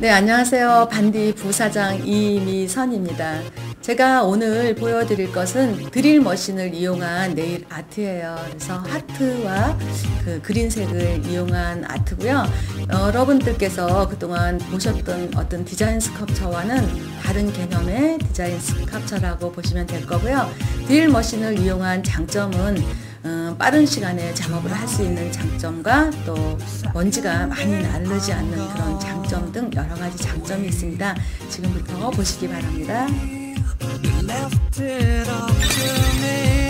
네, 안녕하세요. 반디 부사장 이미선입니다. 제가 오늘 보여드릴 것은 드릴 머신을 이용한 네일 아트예요. 그래서 하트와 그 그린색을 이용한 아트고요. 여러분들께서 그동안 보셨던 어떤 디자인 스컬프처와는 다른 개념의 디자인 스컬프처라고 보시면 될 거고요. 드릴 머신을 이용한 장점은 빠른 시간에 작업을 할 수 있는 장점과 또 먼지가 많이 나르지 않는 그런 장점 등 여러 가지 장점이 있습니다. 지금부터 보시기 바랍니다. left it all to me.